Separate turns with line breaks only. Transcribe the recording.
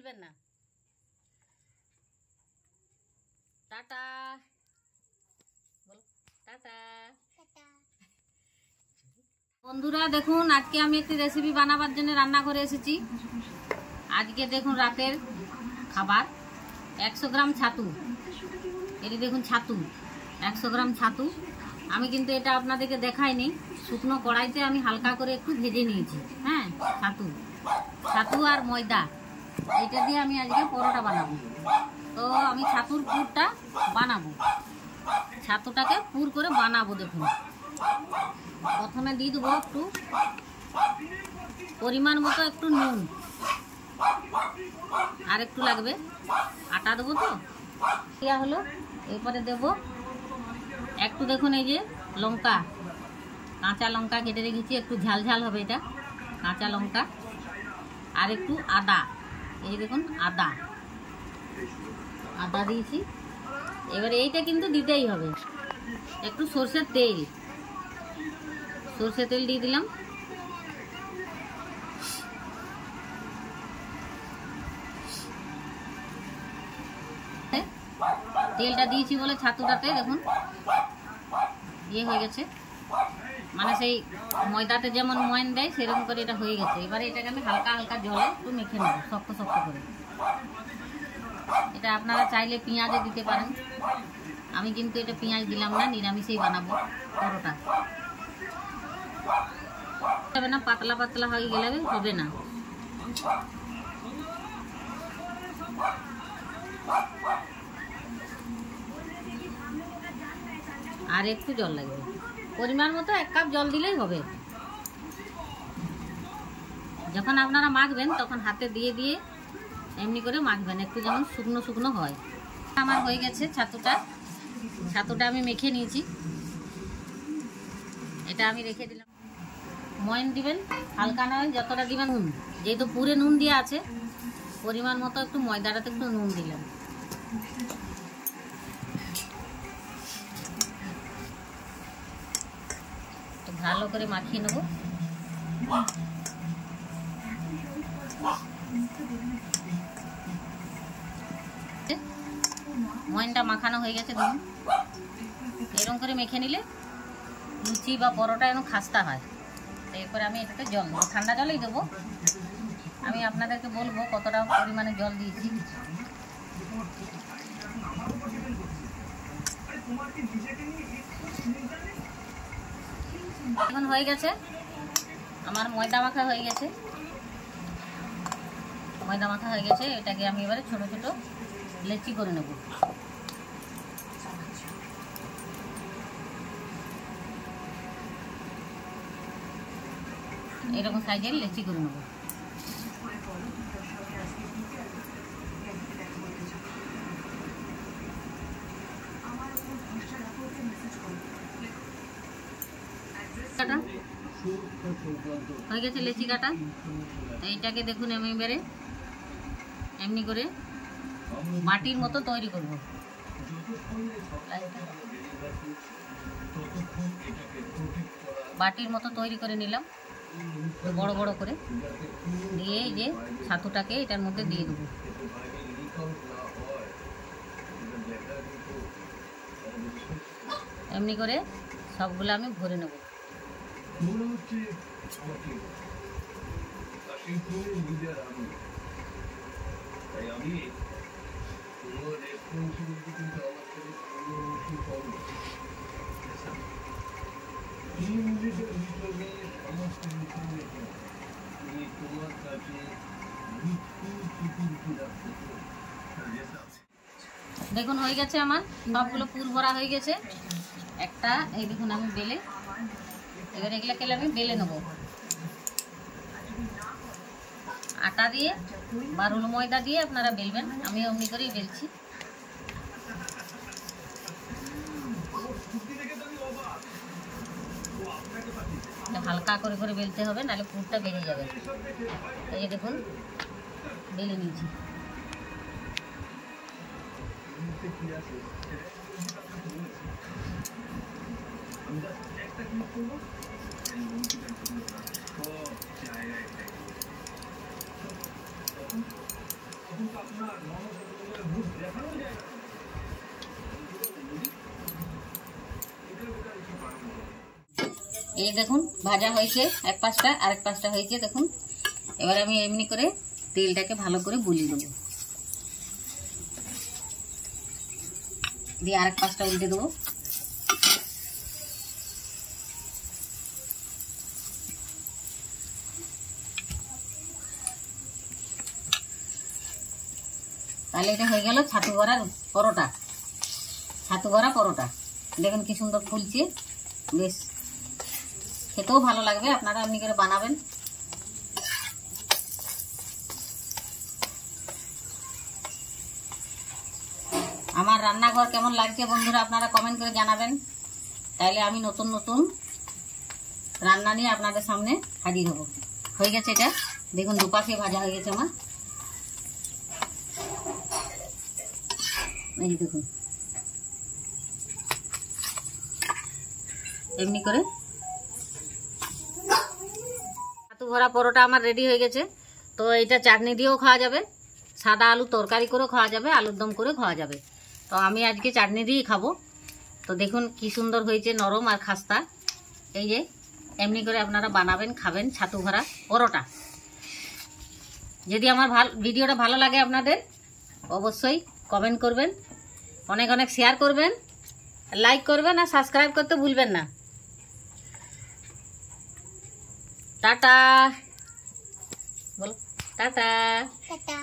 বলবেন না। টাটা বলো, টাটা। বন্ধুরা দেখুন, আজকে আমি একটি রেসিপি বানাবার জন্য রান্নাঘরে এসেছি। আজকে দেখুন রাতের খাবার 100 গ্রাম ছাতু। এটি দেখুন ছাতু, 100 গ্রাম ছাতু। আমি কিন্তু এটা আপনাদেরকে দেখাইনি, শুকনো কড়াইতে আমি হালকা করে একটু ভেজে নিয়েছি। হ্যাঁ, ছাতু আর ময়দা, এটা দিয়ে আমি আজকে পরোটা বানাবো। তো আমি ছাতুর পুরটা বানাবো, ছাতুটাকে পুর করে বানাবো। দেখুন, প্রথমে দিয়ে দেবো একটু পরিমাণ মতো একটু নুন, আর একটু লাগবে, আটা দেবো তো দেওয়া হলো। এরপরে দেব একটু, দেখুন এই যে লঙ্কা, কাঁচা লঙ্কা কেটে রেখেছি, একটু ঝাল ঝাল হবে এটা, কাঁচা লঙ্কা। আর একটু আদা, এই দেখুন আদা দিয়েছি। এবারে এইটা কিন্তু দিতেই হবে। একটু সরষের তেল দিয়ে দিলাম। তেলটা দিয়েছি বলে ছাতুটাতে দেখুন ইয়ে হয়ে গেছে, মানে সেই ময়দাতে যেমন ময়ন দেয় সেরকম করে এটা হয়ে গেছে। এবারে এটাকে আমি হালকা হালকা জলে একটু মেখে নেব, শক্ত শক্ত করে। এটা আপনারা চাইলে পেঁয়াজও দিতে পারেন, আমি কিন্তু এটা পেঁয়াজ দিলাম না, নিরামিষেই বানাবো পরোটা। হবে না, পাতলা পাতলা হয়ে গেলে হবে না। আর একটু জল লাগবে, পরিমাণ মতো 1 কাপ জল দিলেই হবে। যখন আপনারা মাখবেন তখন হাতে দিয়ে দিয়ে এমনি করে মাখবেন, একটু যেমন শুকনো শুকনো হয়। আমার হয়ে গেছে ছাতুটা আমি মেখে নিয়েছি, এটা আমি রেখে দিলাম। ময়ন দিবেন হালকা নয়, যতটা দিবেন নুন, যেহেতু পুরে নুন দেওয়া আছে, পরিমাণ মতো একটু ময়দাটাতে একটু নুন দিলাম। ভালো করে মাখিয়ে নেব। ময়নটা মাখানো হয়ে গেছে, দেখুন এরকম করে মেখে নিলে লুচি বা পরোটা এরকম খাস্তা হয়। এরপরে আমি এটাতে জল দেবো, ঠান্ডা জলেই দেবো। আমি আপনাদেরকে বলবো কতটা পরিমাণে জল দিয়েছি। এখন হয়ে গেছে আমার ময়দা মাখা হয়ে গেছে, এটাকে আমি এবারে ছোট ছোট লেচি করে নেব। এরকম সাইজের লেচি করে নেব। হয়ে গেছে লেচি কাটা। এইটাকে দেখুন আমি এবারে এমনি করে মাটির মতো তৈরি করব। বাটির মতো তৈরি করে নিলাম বড় বড় করে, দিয়ে এই যে ছাতুটাকে এটার মধ্যে দিয়ে দেবো। এমনি করে সবগুলো আমি ভরে নেব। দেখুন হয়ে গেছে আমার সবগুলো পুর ভরা হয়ে গেছে। একটা এই দেখুন আমি বেলে, এবার এগুলোকে আমি বেলে নেব। আটা দিয়ে বা রুল ময়দা দিয়ে আপনারা বেলবেন, আমি অমনি করেই বেলছি। হালকা করে করে বেলতে হবে, নাহলে পুরটা বেরিয়ে যাবে। এই যে দেখুন বেলে নিয়েছি। এই দেখুন ভাজা হয়েছে এক পাশটা, আরেক পাশটা হয়েছে দেখুন। এবার আমি এমনি করে তেলটাকে ভালো করে বুলিয়ে দেবো, দিয়ে আরেক পাশটা উল্টে দেবো। তাহলে এটা হয়ে গেল ছাতু বড়ার পরোটা, ছাতু বড়া পরোটা। দেখুন কি সুন্দর ফুলছে, বেশ খেতেও ভালো লাগবে। আপনারা এমনি করে বানাবেন। আমার রান্নাঘর কেমন লাগছে বন্ধুরা আপনারা কমেন্ট করে জানাবেন, তাইলে আমি নতুন নতুন রান্না নিয়ে আপনাদের সামনে হাজির হব। হয়ে গেছে এটা, দেখুন দুপাশে ভাজা হয়ে গেছে আমার। এই যে দেখুন এমনি করে ছাতু ভরা পরোটা আমার রেডি হয়ে গেছে। তো এটা চাটনি দিয়েও খাওয়া যাবে, সাদা আলু তরকারি করেও খাওয়া যাবে, আলুর দম করে খাওয়া যাবে। তো আমি আজকে চাটনি দিয়েই খাবো। তো দেখুন কি সুন্দর হয়েছে, নরম আর খাস্তা। এই যে এমনি করে আপনারা বানাবেন, খাবেন ছাতু ভরা পরোটা। যদি আমার ভিডিওটা ভালো লাগে আপনাদের, অবশ্যই কমেন্ট করবেন, অনেক অনেক শেয়ার করবেন, লাইক করবেন আর সাবস্ক্রাইব করতে ভুলবেন না। টাটা বলো, টাটা টাটা।